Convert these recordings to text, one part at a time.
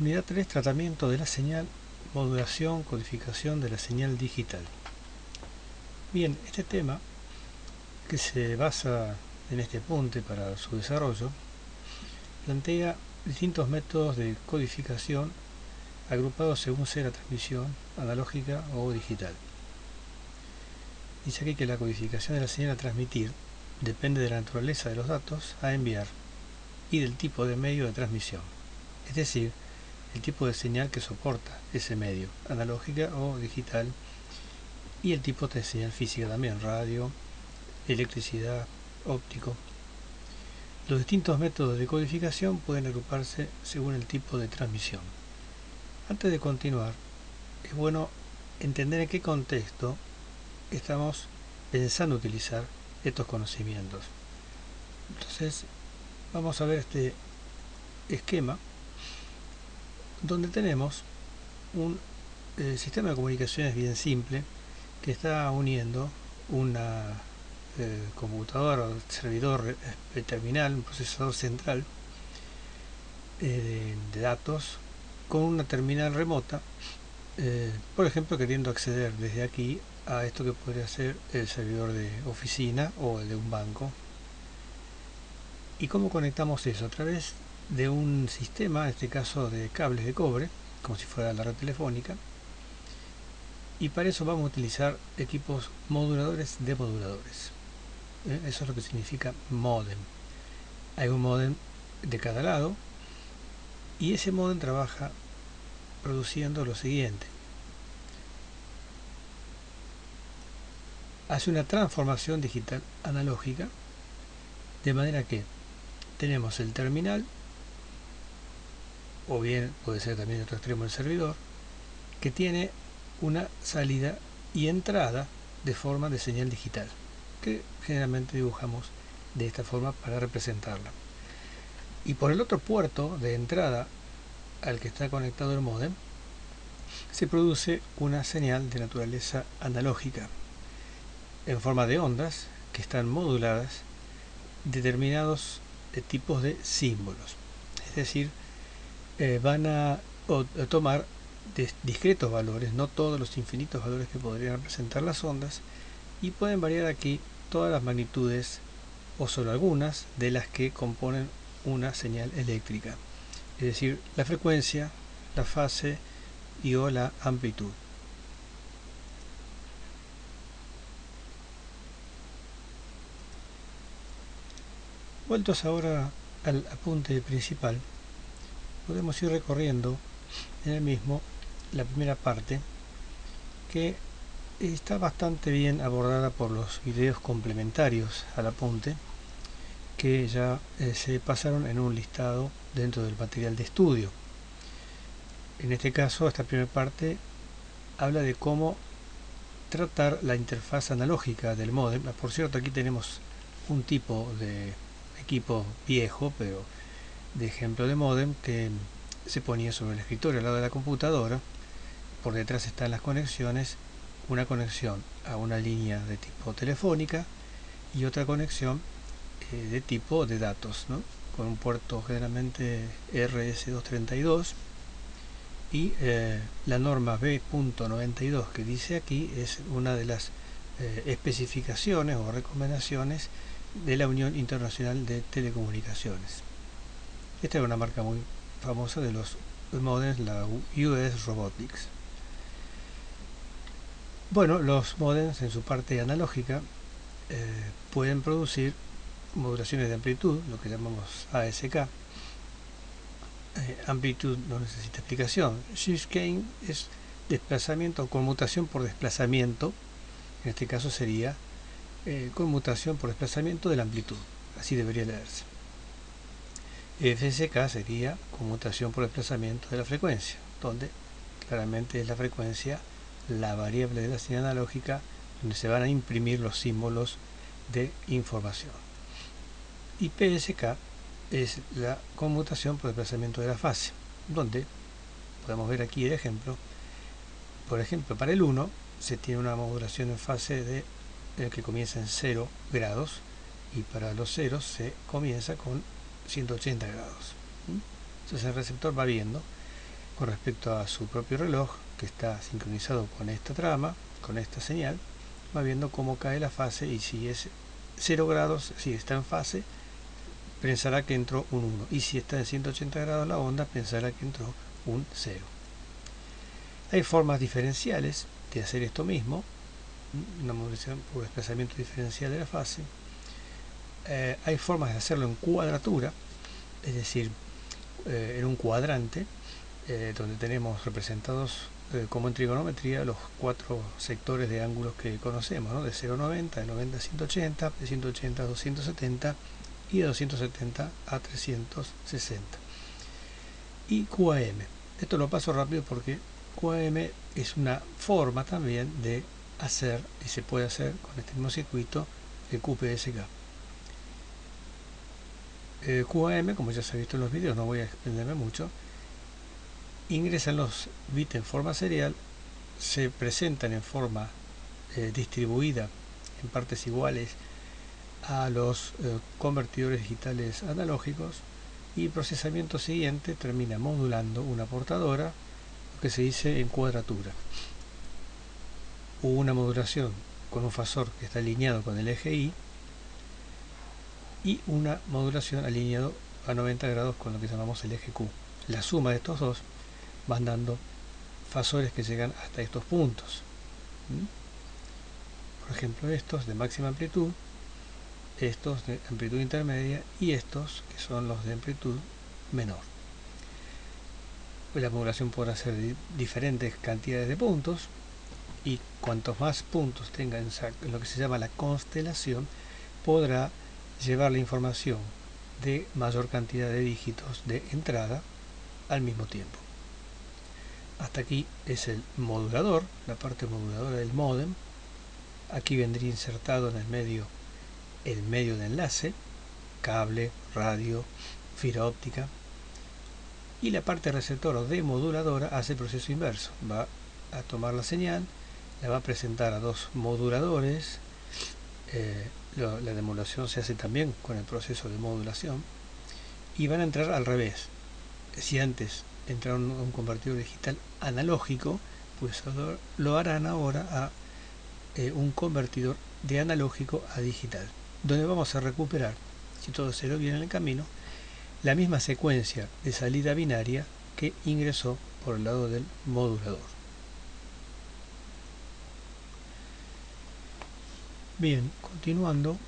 Unidad 3, tratamiento de la señal, modulación, codificación de la señal digital. Bien, este tema, que se basa en este apunte para su desarrollo, plantea distintos métodos de codificación agrupados según sea la transmisión analógica o digital. Dice aquí que la codificación de la señal a transmitir depende de la naturaleza de los datos a enviar y del tipo de medio de transmisión, es decir, el tipo de señal que soporta ese medio, analógica o digital, y el tipo de señal física también, radio, electricidad, óptico. Los distintos métodos de codificación pueden agruparse según el tipo de transmisión. Antes de continuar, es bueno entender en qué contexto estamos pensando utilizar estos conocimientos. Entonces, vamos a ver este esquema donde tenemos un sistema de comunicaciones bien simple que está uniendo una computadora o servidor terminal, un procesador central de datos con una terminal remota, por ejemplo queriendo acceder desde aquí a esto que podría ser el servidor de oficina o el de un banco. ¿Y cómo conectamos eso? A través de un sistema, en este caso de cables de cobre, como si fuera la red telefónica, y para eso vamos a utilizar equipos moduladores de moduladores. Eso es lo que significa modem. Hay un modem de cada lado y ese modem trabaja produciendo lo siguiente: hace una transformación digital analógica, de manera que tenemos el terminal, o bien puede ser también otro extremo el servidor, que tiene una salida y entrada de forma de señal digital, que generalmente dibujamos de esta forma para representarla. Y por el otro puerto de entrada al que está conectado el módem se produce una señal de naturaleza analógica en forma de ondas que están moduladas determinados tipos de símbolos, es decir, van a tomar discretos valores, no todos los infinitos valores que podrían representar las ondas, y pueden variar aquí todas las magnitudes o solo algunas de las que componen una señal eléctrica, es decir, la frecuencia, la fase y o la amplitud. Vueltos ahora al apunte principal, podemos ir recorriendo en el mismo la primera parte, que está bastante bien abordada por los videos complementarios al apunte que ya se pasaron en un listado dentro del material de estudio. En este caso, esta primera parte habla de cómo tratar la interfaz analógica del módem. Por cierto, aquí tenemos un tipo de equipo viejo, pero de ejemplo de módem, que se ponía sobre el escritorio al lado de la computadora. Por detrás están las conexiones, una conexión a una línea de tipo telefónica y otra conexión de tipo de datos, ¿no? Con un puerto generalmente RS232 y la norma B.92 que dice aquí es una de las especificaciones o recomendaciones de la Unión Internacional de Telecomunicaciones. Esta es una marca muy famosa de los modems, la US Robotics. Bueno, los modems en su parte analógica pueden producir modulaciones de amplitud, lo que llamamos ASK. Amplitud no necesita explicación. Shift gain es desplazamiento o conmutación por desplazamiento. En este caso sería conmutación por desplazamiento de la amplitud. Así debería leerse. FSK sería conmutación por desplazamiento de la frecuencia, donde claramente es la frecuencia la variable de la señal analógica donde se van a imprimir los símbolos de información. Y PSK es la conmutación por desplazamiento de la fase, donde podemos ver aquí el ejemplo. Por ejemplo, para el 1 se tiene una modulación en fase que comienza en 0 grados, y para los ceros se comienza con 180 grados. Entonces el receptor va viendo con respecto a su propio reloj, que está sincronizado con esta trama, con esta señal, va viendo cómo cae la fase, y si es 0 grados, si está en fase, pensará que entró un 1, y si está en 180 grados la onda, pensará que entró un 0. Hay formas diferenciales de hacer esto mismo, una modulación por desplazamiento diferencial de la fase. Hay formas de hacerlo en cuadratura, es decir, en un cuadrante, donde tenemos representados como en trigonometría los 4 sectores de ángulos que conocemos, ¿no? De 0 a 90, de 90 a 180, de 180 a 270 y de 270 a 360. Y QAM. Esto lo paso rápido porque QAM es una forma también de hacer, y se puede hacer con este mismo circuito, el QPSK. QAM, como ya se ha visto en los vídeos, no voy a extenderme mucho, ingresan los bits en forma serial, se presentan en forma distribuida en partes iguales a los convertidores digitales analógicos, y el procesamiento siguiente termina modulando una portadora, lo que se dice en cuadratura. Hubo una modulación con un fasor que está alineado con el eje Y, y una modulación alineado a 90 grados con lo que llamamos el eje Q. La suma de estos dos van dando fasores que llegan hasta estos puntos. Por ejemplo, estos de máxima amplitud, estos de amplitud intermedia y estos que son los de amplitud menor. La modulación podrá ser de diferentes cantidades de puntos, y cuantos más puntos tenga en lo que se llama la constelación, podrá llevar la información de mayor cantidad de dígitos de entrada al mismo tiempo. Hasta aquí es el modulador, la parte moduladora del módem. Aquí vendría insertado en el medio de enlace, cable, radio, fibra óptica, y la parte receptora o demoduladora hace el proceso inverso. Va a tomar la señal, la va a presentar a dos moduladores. La demodulación se hace también con el proceso de modulación, y van a entrar al revés. Si antes entraron a un convertidor digital analógico, pues lo harán ahora a un convertidor de analógico a digital, donde vamos a recuperar, si todo se lo viene en el camino, la misma secuencia de salida binaria que ingresó por el lado del modulador. Bien, continuando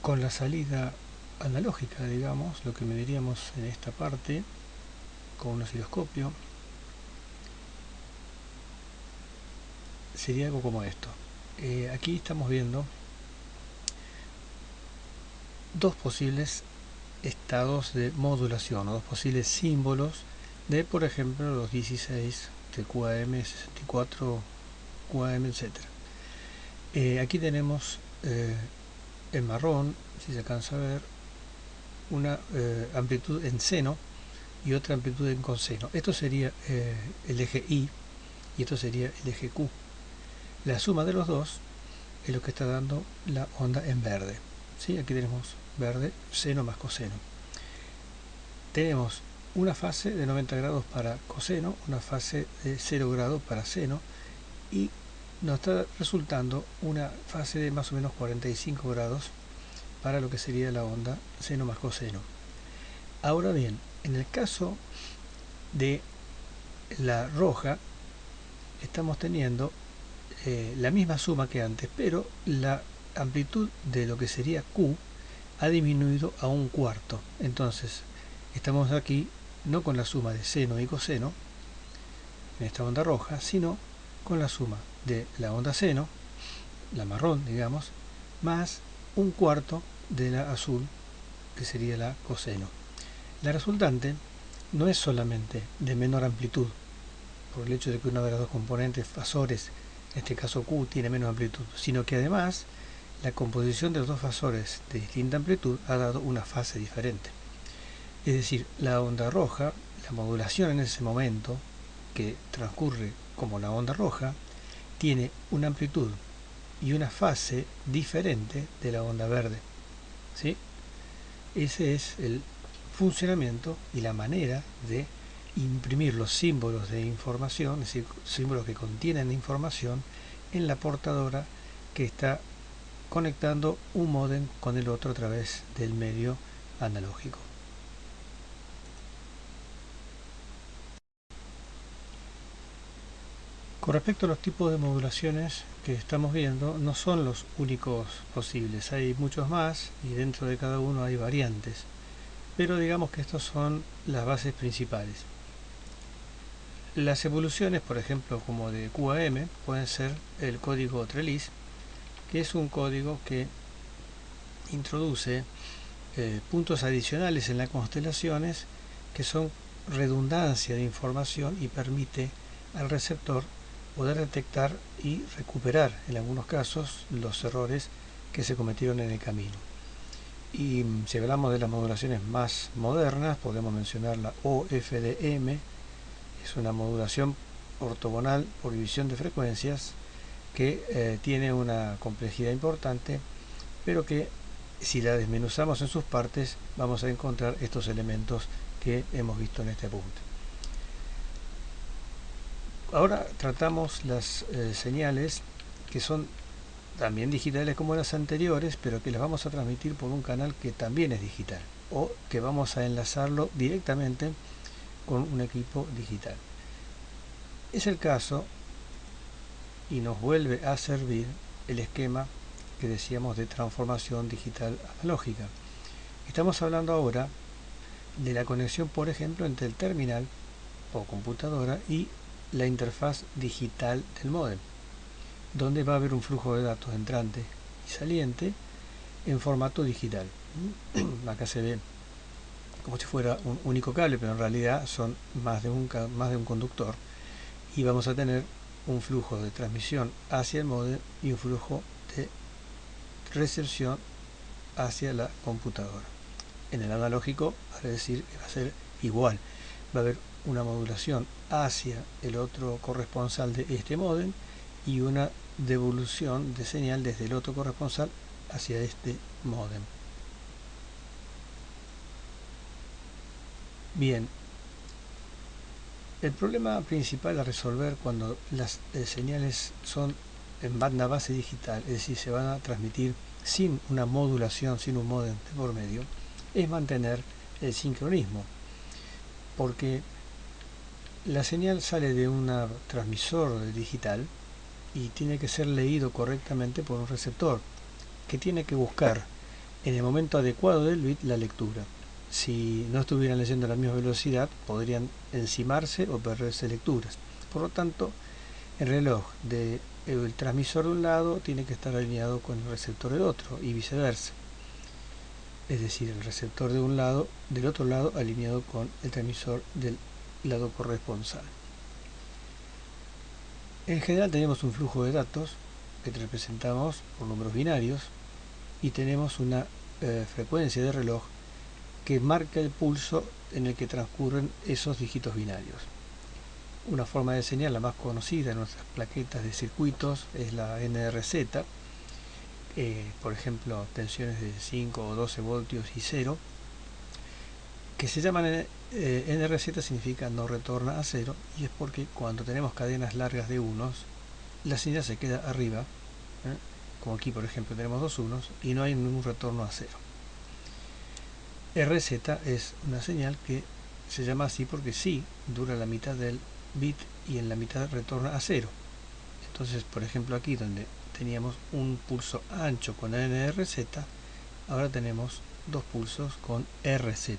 con la salida analógica, digamos, lo que mediríamos en esta parte con un osciloscopio, sería algo como esto. Aquí estamos viendo dos posibles estados de modulación, o dos posibles símbolos de, por ejemplo, los 16 de QAM, 64 QAM, etc. Aquí tenemos en marrón, si se alcanza a ver, una amplitud en seno y otra amplitud en coseno. Esto sería el eje Y, y esto sería el eje Q. La suma de los dos es lo que está dando la onda en verde. ¿Sí? Aquí tenemos verde, seno más coseno. Tenemos una fase de 90 grados para coseno, una fase de 0 grados para seno, y nos está resultando una fase de más o menos 45 grados para lo que sería la onda seno más coseno. Ahora bien, en el caso de la roja, estamos teniendo la misma suma que antes, pero la amplitud de lo que sería Q ha disminuido a un cuarto. Entonces, estamos aquí no con la suma de seno y coseno en esta onda roja, sino con la suma de la onda seno, la marrón, digamos, más un cuarto de la azul, que sería la coseno. La resultante no es solamente de menor amplitud, por el hecho de que una de las dos componentes fasores, en este caso Q, tiene menos amplitud, sino que además la composición de los dos fasores de distinta amplitud ha dado una fase diferente. Es decir, la onda roja, la modulación en ese momento, que transcurre como la onda roja, tiene una amplitud y una fase diferente de la onda verde. ¿Sí? Ese es el funcionamiento y la manera de imprimir los símbolos de información, es decir, símbolos que contienen información, en la portadora que está conectando un módem con el otro a través del medio analógico. Con respecto a los tipos de modulaciones que estamos viendo, no son los únicos posibles, hay muchos más y dentro de cada uno hay variantes, pero digamos que estos son las bases principales. Las evoluciones, por ejemplo, como de QAM, pueden ser el código Trellis, que es un código que introduce puntos adicionales en las constelaciones que son redundancia de información y permite al receptor poder detectar y recuperar en algunos casos los errores que se cometieron en el camino. Y si hablamos de las modulaciones más modernas, podemos mencionar la OFDM, es una modulación ortogonal por división de frecuencias que tiene una complejidad importante, pero que si la desmenuzamos en sus partes vamos a encontrar estos elementos que hemos visto en este apunte. Ahora tratamos las señales que son también digitales como las anteriores, pero que las vamos a transmitir por un canal que también es digital, o que vamos a enlazarlo directamente con un equipo digital. Es el caso, y nos vuelve a servir el esquema que decíamos de transformación digital analógica. Estamos hablando ahora de la conexión, por ejemplo, entre el terminal o computadora y la interfaz digital del módem, donde va a haber un flujo de datos entrante y saliente en formato digital. Acá se ve como si fuera un único cable, pero en realidad son más de un conductor, y vamos a tener un flujo de transmisión hacia el módem y un flujo de recepción hacia la computadora. En el analógico, vale decir que va a ser igual, va a haber una modulación hacia el otro corresponsal de este módem y una devolución de señal desde el otro corresponsal hacia este módem. Bien, el problema principal a resolver cuando las señales son en banda base digital, es decir, se van a transmitir sin una modulación, sin un módem de por medio, es mantener el sincronismo, porque la señal sale de un transmisor digital y tiene que ser leído correctamente por un receptor, que tiene que buscar en el momento adecuado del bit la lectura. Si no estuvieran leyendo a la misma velocidad, podrían encimarse o perderse lecturas. Por lo tanto, el reloj del transmisor de un lado tiene que estar alineado con el receptor del otro y viceversa. Es decir, el receptor de un lado, del otro lado, alineado con el transmisor del lado corresponsal. En general tenemos un flujo de datos que representamos por números binarios y tenemos una frecuencia de reloj que marca el pulso en el que transcurren esos dígitos binarios. Una forma de señal, la más conocida en nuestras plaquetas de circuitos, es la NRZ, por ejemplo, tensiones de 5 o 12 voltios y 0, que se llaman NRZ, significa no retorna a cero, y es porque cuando tenemos cadenas largas de unos, la señal se queda arriba, como aquí por ejemplo tenemos dos unos, y no hay ningún retorno a cero. RZ es una señal que se llama así porque sí dura la mitad del bit y en la mitad retorna a cero. Entonces, por ejemplo, aquí donde teníamos un pulso ancho con NRZ, ahora tenemos dos pulsos con RZ.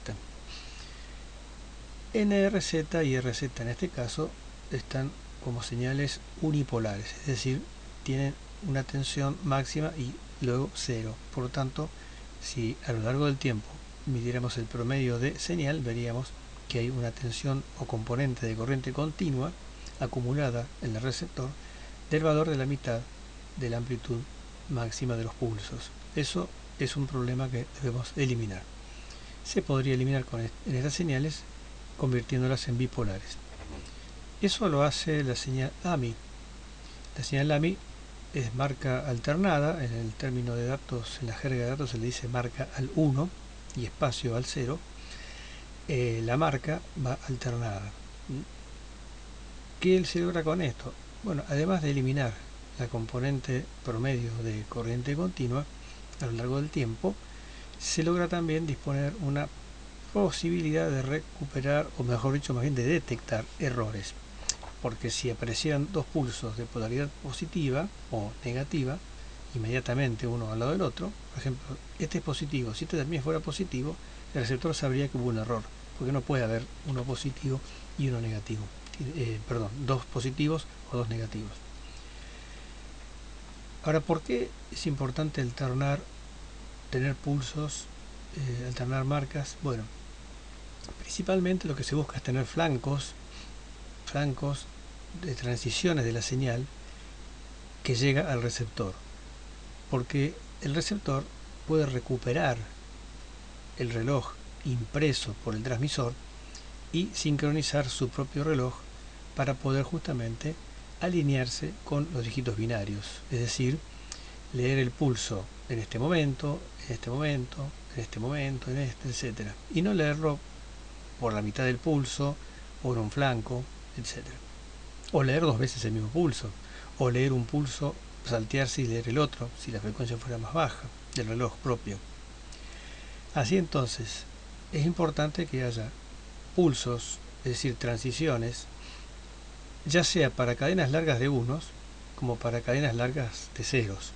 NRZ y RZ en este caso están como señales unipolares, es decir, tienen una tensión máxima y luego cero. Por lo tanto, si a lo largo del tiempo midiéramos el promedio de señal, veríamos que hay una tensión o componente de corriente continua acumulada en el receptor del valor de la mitad de la amplitud máxima de los pulsos. Eso es un problema que debemos eliminar. Se podría eliminar en estas señales convirtiéndolas en bipolares. Eso lo hace la señal AMI. La señal AMI es marca alternada, en el término de datos, en la jerga de datos se le dice marca al 1 y espacio al 0. La marca va alternada. ¿Qué se logra con esto? Bueno, además de eliminar la componente promedio de corriente continua a lo largo del tiempo, se logra también disponer una posibilidad de recuperar, o mejor dicho, más bien de detectar errores. Porque si aparecieran dos pulsos de polaridad positiva o negativa, inmediatamente uno al lado del otro, por ejemplo, este es positivo, si este también fuera positivo, el receptor sabría que hubo un error, porque no puede haber uno positivo y uno negativo. Perdón, dos positivos o dos negativos. Ahora, ¿por qué es importante alternar, tener pulsos, alternar marcas? Bueno, principalmente lo que se busca es tener flancos de transiciones de la señal que llega al receptor, porque el receptor puede recuperar el reloj impreso por el transmisor y sincronizar su propio reloj para poder justamente alinearse con los dígitos binarios, es decir, leer el pulso en este momento, en este momento, en este momento, en este, etcétera, y no leerlo por la mitad del pulso o en un flanco, etcétera. O leer dos veces el mismo pulso, o leer un pulso, saltearse y leer el otro, si la frecuencia fuera más baja del reloj propio. Así entonces, es importante que haya pulsos, es decir, transiciones, ya sea para cadenas largas de unos, como para cadenas largas de ceros.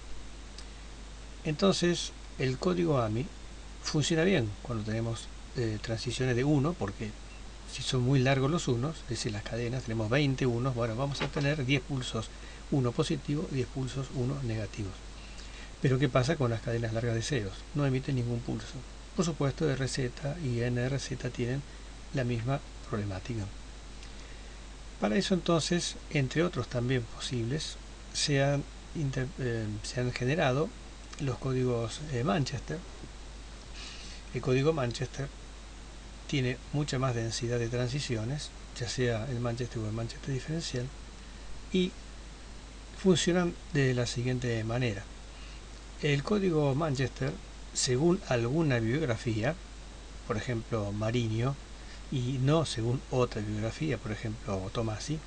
Entonces, el código AMI funciona bien cuando tenemos transiciones de 1, porque si son muy largos los unos, es decir, las cadenas, tenemos 20 unos, bueno, vamos a tener 10 pulsos 1 positivo y 10 pulsos 1 negativos. Pero ¿qué pasa con las cadenas largas de ceros? No emiten ningún pulso. Por supuesto, RZ y NRZ tienen la misma problemática. Para eso entonces, entre otros también posibles, se han generado los códigos Manchester. El código Manchester tiene mucha más densidad de transiciones, ya sea el Manchester o el Manchester diferencial, y funcionan de la siguiente manera. El código Manchester, según alguna bibliografía, por ejemplo Marinho, y no según otra bibliografía, por ejemplo Tomasi,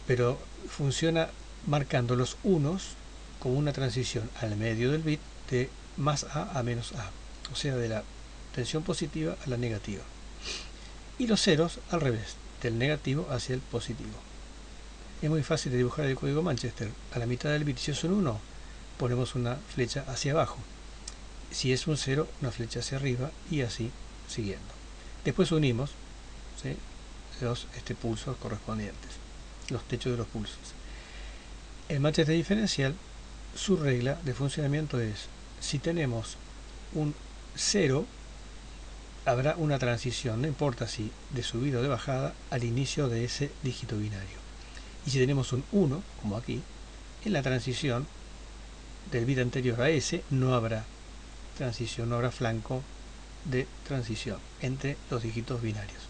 pero funciona marcando los unos como una transición al medio del bit de más A menos A, o sea, de la tensión positiva a la negativa, y los ceros al revés, del negativo hacia el positivo. Es muy fácil de dibujar el código Manchester. A la mitad del bit, si es un 1, ponemos una flecha hacia abajo, si es un 0, una flecha hacia arriba, y así siguiendo. Después unimos, ¿sí?, los pulsos correspondientes, los techos de los pulsos. El Manchester diferencial, su regla de funcionamiento es: si tenemos un 0, habrá una transición, no importa si de subida o de bajada, al inicio de ese dígito binario. Y si tenemos un 1, como aquí, en la transición del bit anterior a ese no habrá transición, no habrá flanco de transición entre los dígitos binarios.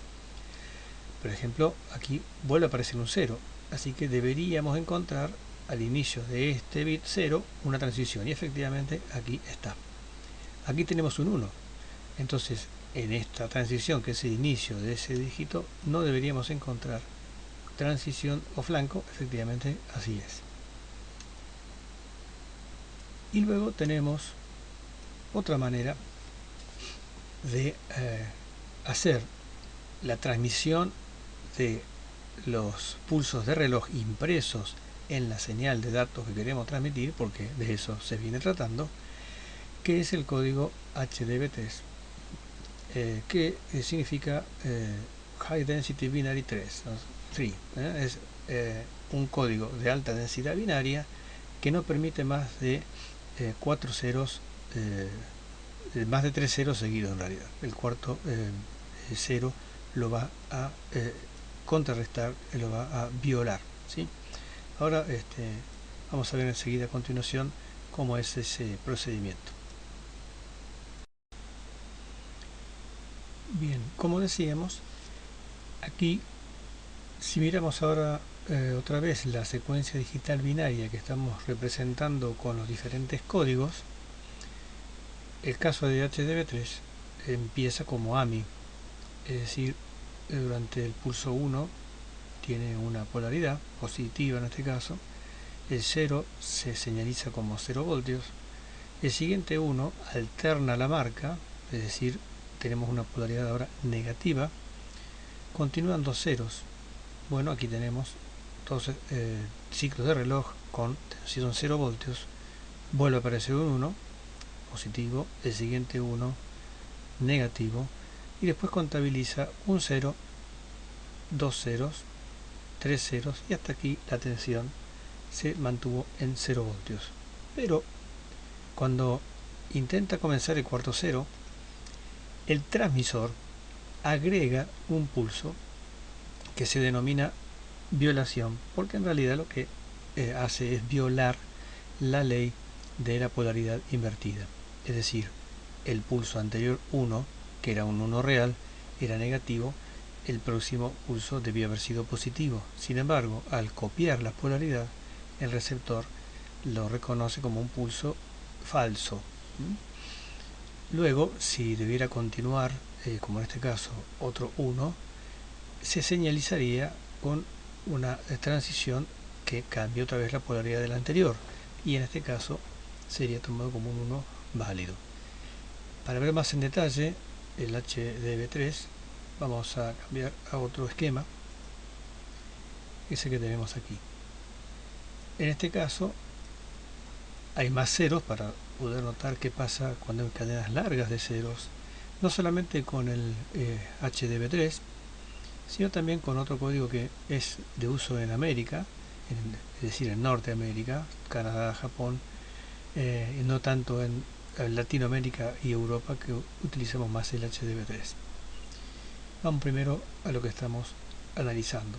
Por ejemplo, aquí vuelve a aparecer un 0, así que deberíamos encontrar al inicio de este bit 0 una transición, y efectivamente aquí está. Aquí tenemos un 1, entonces en esta transición, que es el inicio de ese dígito, no deberíamos encontrar transición o flanco, efectivamente así es. Y luego tenemos otra manera de hacer la transmisión de los pulsos de reloj impresos en la señal de datos que queremos transmitir, porque de eso se viene tratando, que es el código HDB3, que significa High Density Binary 3, es un código de alta densidad binaria que no permite más de 4 ceros, más de 3 ceros seguidos en realidad. El cuarto cero lo va a contrarrestar, lo va a violar, ¿sí? Ahora vamos a ver enseguida a continuación cómo es ese procedimiento. Bien, como decíamos, aquí si miramos ahora otra vez la secuencia digital binaria que estamos representando con los diferentes códigos, el caso de HDB3 empieza como AMI, es decir, durante el pulso 1 tiene una polaridad positiva en este caso, el 0 se señaliza como 0 voltios, el siguiente 1 alterna la marca, es decir, tenemos una polaridad ahora negativa, continúan dos ceros. Bueno, aquí tenemos dos ciclos de reloj con tensión 0 voltios, vuelve a aparecer un 1 positivo, el siguiente 1 negativo, y después contabiliza un 0, dos ceros, tres ceros, y hasta aquí la tensión se mantuvo en 0 voltios. Pero cuando intenta comenzar el cuarto cero, el transmisor agrega un pulso que se denomina violación, porque en realidad lo que hace es violar la ley de la polaridad invertida. Es decir, el pulso anterior 1, que era un 1 real, era negativo, el próximo pulso debió haber sido positivo. Sin embargo, al copiar la polaridad, el receptor lo reconoce como un pulso falso. Luego, si debiera continuar, como en este caso, otro 1, se señalizaría con una transición que cambia otra vez la polaridad del anterior, y en este caso sería tomado como un 1 válido. Para ver más en detalle el HDB3, vamos a cambiar a otro esquema, ese que tenemos aquí. En este caso hay más ceros para poder notar qué pasa cuando hay cadenas largas de ceros, no solamente con el HDB3, sino también con otro código que es de uso en América, es decir, en Norteamérica, Canadá, Japón, no tanto en Latinoamérica y Europa, que utilizamos más el HDB3. Vamos primero a lo que estamos analizando.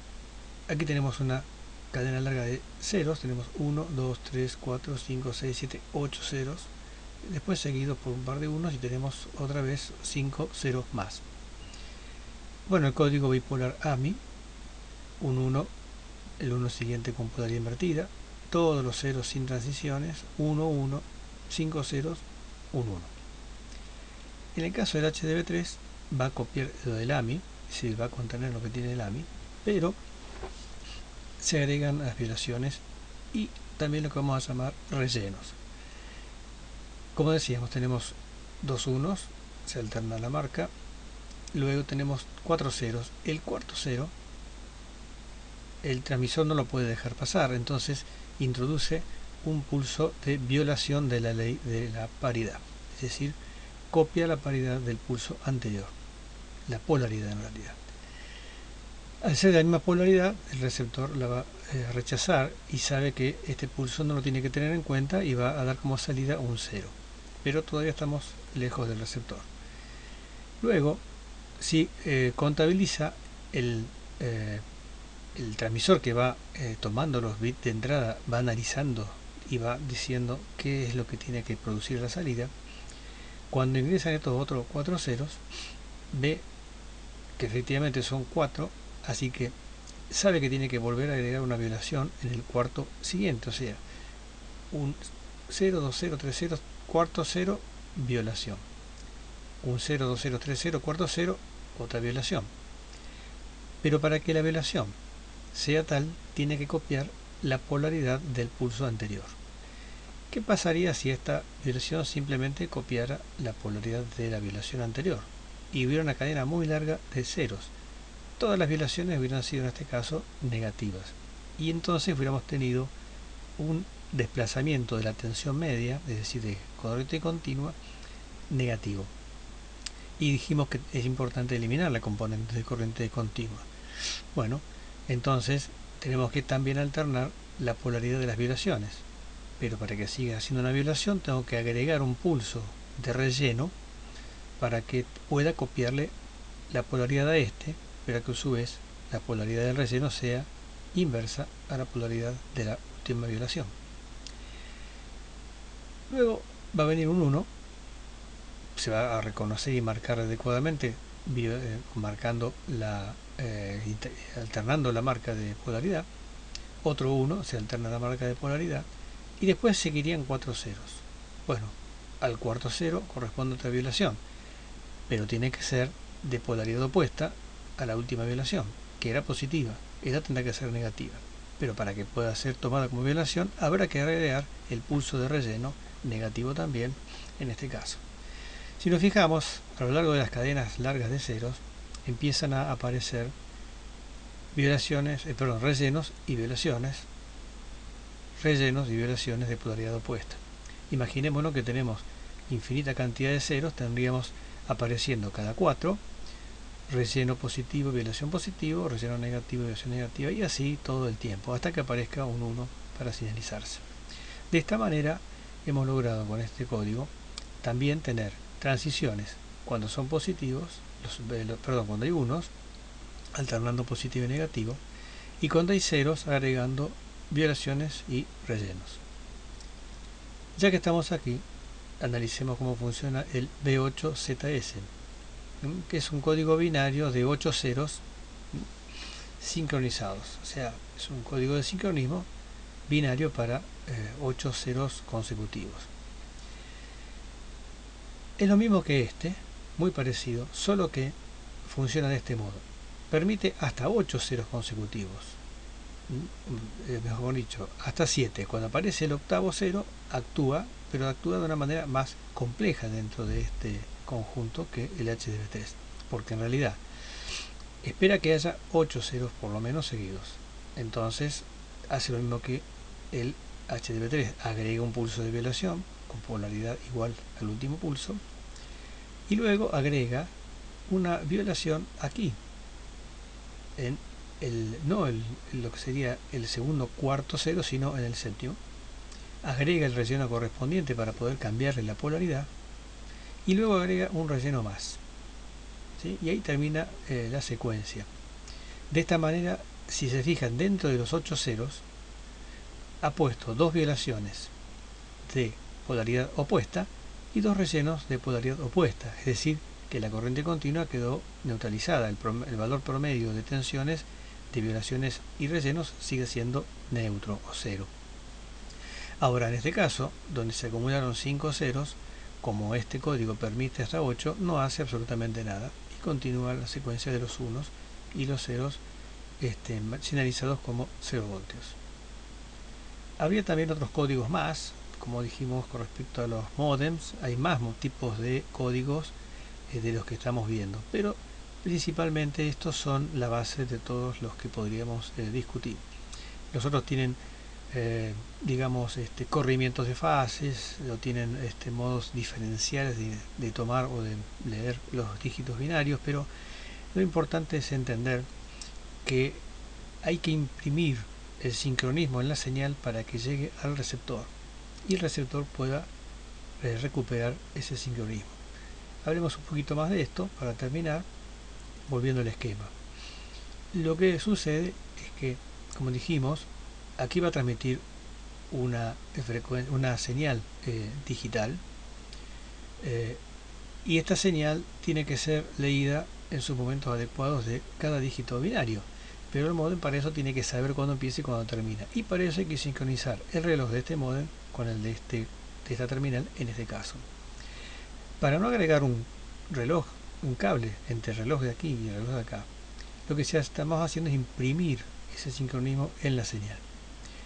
Aquí tenemos una cadena larga de ceros, tenemos 1, 2, 3, 4, 5, 6, 7, 8 ceros, después seguidos por un par de unos y tenemos otra vez 5 ceros más. Bueno, el código bipolar AMI, un 1, el 1 siguiente con polaridad invertida, todos los ceros sin transiciones, 1, 1, 5 ceros, 1, 1. En el caso del HDB3 va a copiar lo del AMI, es decir, va a contener lo que tiene el AMI, pero se agregan las violaciones y también lo que vamos a llamar rellenos. Como decíamos, tenemos dos unos, se alterna la marca, luego tenemos cuatro ceros. El cuarto cero, el transmisor no lo puede dejar pasar, entonces introduce un pulso de violación de la ley de la paridad, es decir, copia la paridad del pulso anterior, la polaridad en realidad. Al ser de la misma polaridad, el receptor la va a rechazar y sabe que este pulso no lo tiene que tener en cuenta y va a dar como salida un 0. Pero todavía estamos lejos del receptor. Luego, si contabiliza el transmisor que va tomando los bits de entrada, va analizando y va diciendo qué es lo que tiene que producir la salida, cuando ingresan estos otros 4 ceros, ve que efectivamente son 4, así que sabe que tiene que volver a agregar una violación en el cuarto siguiente, o sea, un 0, 2, 0, 3, 0, cuarto 0, violación. Un 0, 2, 0, 3, 0, cuarto 0, otra violación. Pero para que la violación sea tal, tiene que copiar la polaridad del pulso anterior. ¿Qué pasaría si esta violación simplemente copiara la polaridad de la violación anterior y hubiera una cadena muy larga de ceros? Todas las violaciones hubieran sido en este caso negativas y entonces hubiéramos tenido un desplazamiento de la tensión media, es decir, de corriente continua, negativo. Y dijimos que es importante eliminar la componente de corriente continua. Bueno, entonces tenemos que también alternar la polaridad de las violaciones, pero para que siga siendo una violación tengo que agregar un pulso de relleno para que pueda copiarle la polaridad a este, pero que a su vez la polaridad del relleno sea inversa a la polaridad de la última violación. Luego va a venir un 1, se va a reconocer y marcar adecuadamente, marcando alternando la marca de polaridad. Otro 1, se alterna la marca de polaridad, y después seguirían 4 ceros. Bueno, al cuarto cero corresponde otra violación, pero tiene que ser de polaridad opuesta, a la última violación, que era positiva. Esta tendrá que ser negativa. Pero para que pueda ser tomada como violación, habrá que agregar el pulso de relleno negativo también en este caso. Si nos fijamos, a lo largo de las cadenas largas de ceros, empiezan a aparecer rellenos y violaciones de polaridad opuesta. Imaginémonos que tenemos infinita cantidad de ceros, tendríamos apareciendo cada 4 relleno positivo, violación positivo, relleno negativo, violación negativa, y así todo el tiempo, hasta que aparezca un 1 para señalizarse. De esta manera hemos logrado con este código también tener transiciones cuando son positivos, cuando hay unos, alternando positivo y negativo, y cuando hay ceros, agregando violaciones y rellenos. Ya que estamos aquí, analicemos cómo funciona el B8ZS, que es un código binario de 8 ceros sincronizados. O sea, es un código de sincronismo binario para 8 ceros consecutivos. Es lo mismo que este, muy parecido, solo que funciona de este modo. Permite hasta 8 ceros consecutivos. Mejor dicho, hasta 7. Cuando aparece el octavo cero, actúa, pero actúa de una manera más compleja dentro de este conjunto que el HDB3, porque en realidad espera que haya 8 ceros por lo menos seguidos. Entonces hace lo mismo que el HDB3, agrega un pulso de violación con polaridad igual al último pulso, y luego agrega una violación aquí, en lo que sería el segundo cuarto cero, sino en el séptimo. Agrega el relleno correspondiente para poder cambiarle la polaridad, y luego agrega un relleno más, ¿sí? Y ahí termina la secuencia. De esta manera, si se fijan, dentro de los 8 ceros ha puesto 2 violaciones de polaridad opuesta y 2 rellenos de polaridad opuesta, es decir, que la corriente continua quedó neutralizada. El valor promedio de tensiones de violaciones y rellenos sigue siendo neutro o cero. Ahora, en este caso, donde se acumularon 5 ceros, como este código permite hasta 8, no hace absolutamente nada y continúa la secuencia de los unos y los ceros señalizados como 0 voltios. Habría también otros códigos más, como dijimos con respecto a los modems. Hay más tipos de códigos de los que estamos viendo, pero principalmente estos son la base de todos los que podríamos discutir. Los otros tienen corrimientos de fases, o tienen modos diferenciales de tomar o de leer los dígitos binarios, pero lo importante es entender que hay que imprimir el sincronismo en la señal para que llegue al receptor y el receptor pueda recuperar ese sincronismo. Hablemos un poquito más de esto para terminar, volviendo al esquema. Lo que sucede es que, como dijimos, aquí va a transmitir una señal digital, y esta señal tiene que ser leída en sus momentos adecuados de cada dígito binario, pero el módem para eso tiene que saber cuándo empieza y cuándo termina, y para eso hay que sincronizar el reloj de este módem con el de esta terminal en este caso. Para no agregar un cable entre el reloj de aquí y el reloj de acá, lo que estamos haciendo es imprimir ese sincronismo en la señal.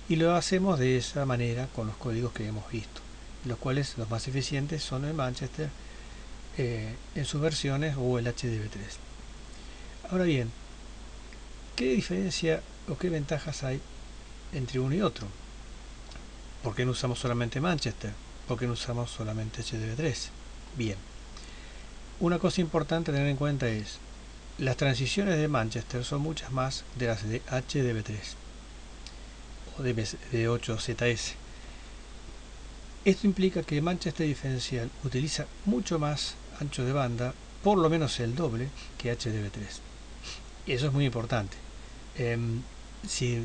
Y lo hacemos de esa manera con los códigos que hemos visto, los cuales los más eficientes son el Manchester en sus versiones o el HDB3. Ahora bien, ¿qué diferencia o qué ventajas hay entre uno y otro? ¿Por qué no usamos solamente Manchester? ¿Por qué no usamos solamente HDB3? Bien, una cosa importante a tener en cuenta es las transiciones de Manchester son muchas más de las de HDB3 o de 8ZS. Esto implica que Manchester diferencial utiliza mucho más ancho de banda, por lo menos el doble que HDB3. Y eso es muy importante. Si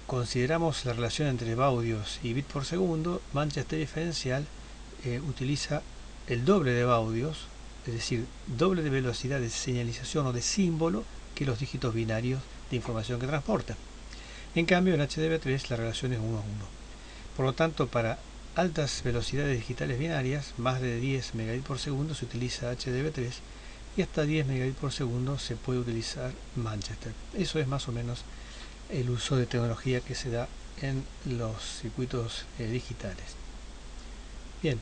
consideramos la relación entre baudios y bit por segundo, Manchester diferencial utiliza el doble de baudios, es decir, doble de velocidad de señalización o de símbolo que los dígitos binarios de información que transporta. En cambio, en HDB3 la relación es 1 a 1. Por lo tanto, para altas velocidades digitales binarias, más de 10 megabits por segundo, se utiliza HDB3, y hasta 10 megabits por segundo se puede utilizar Manchester. Eso es más o menos el uso de tecnología que se da en los circuitos digitales. Bien,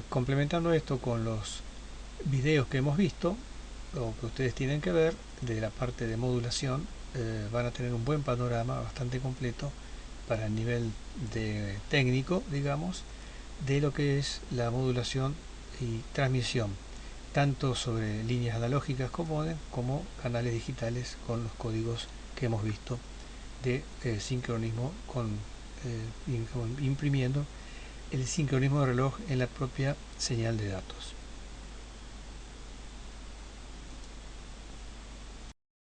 complementando esto con los videos que hemos visto o que ustedes tienen que ver de la parte de modulación, van a tener un buen panorama bastante completo para el nivel de técnico, digamos, de lo que es la modulación y transmisión, tanto sobre líneas analógicas como canales digitales con los códigos que hemos visto de sincronismo imprimiendo el sincronismo de reloj en la propia señal de datos.